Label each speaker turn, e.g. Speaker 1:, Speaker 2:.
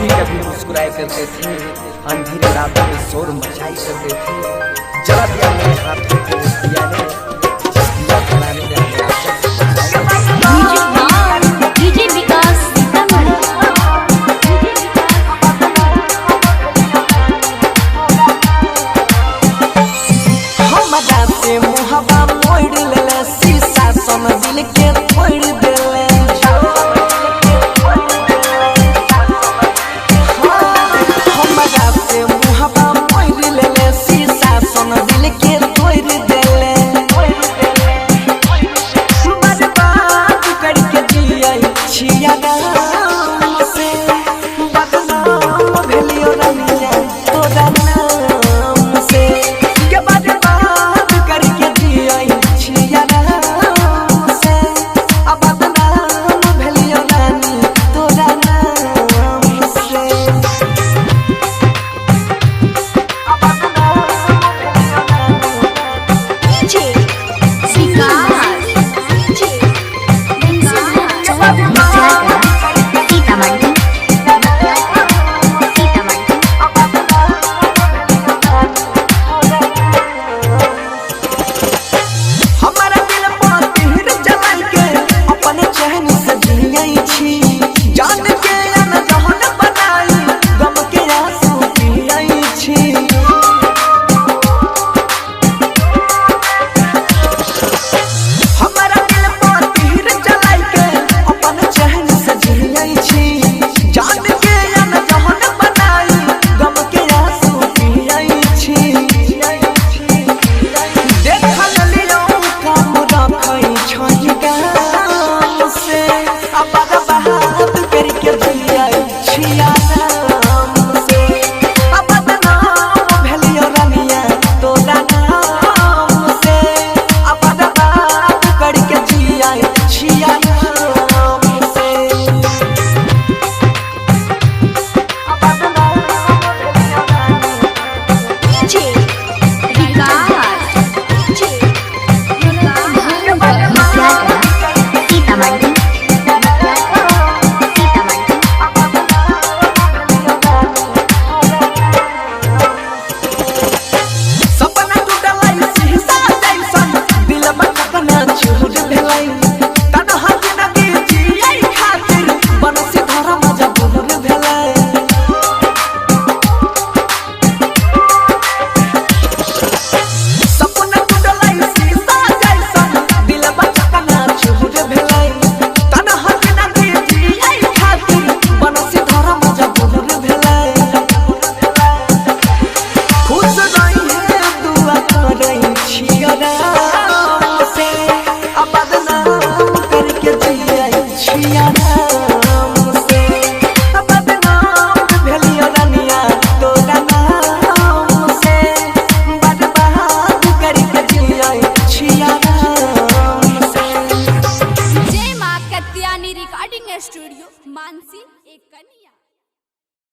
Speaker 1: कभी कभी मुस्कुराए करते थे, अंधेरी रातों में शोर मचाई करते थे। जला दिया मेरे हाथों को उस दिया ने, जिस दिया जलाने में मेरा
Speaker 2: डीजे विकास
Speaker 3: हमरा से मुहबा मोड़ लेले, शीशा सन दिल के तोड़ देले। हमरा से मुहबा मोड़ लेले, शीशा सन दिल के तोड़ देले। बर्बाद करके जियै छिया नाम से, बदनाम भेलियो रमिया तोरा नाम से। के बर्बाद करके जियै छिया नाम से, अब बदनाम भेलियो रानी तोरा नाम से।
Speaker 2: डीजे विकास सीतामढ़ी
Speaker 3: हमारा दिल पर तीर जलाई के अपने चैन से जियै छी, जान के अनजान बनाई गम के आंसू पियै छी। हमारा दिल पर तीर जलाई के अपने चैन से जियै छी, जान के अनजान बनाई गम के आंसू पियै छी। देखल लियो काम रखै छै गाम से, अब बर्बाद करके जियै छिया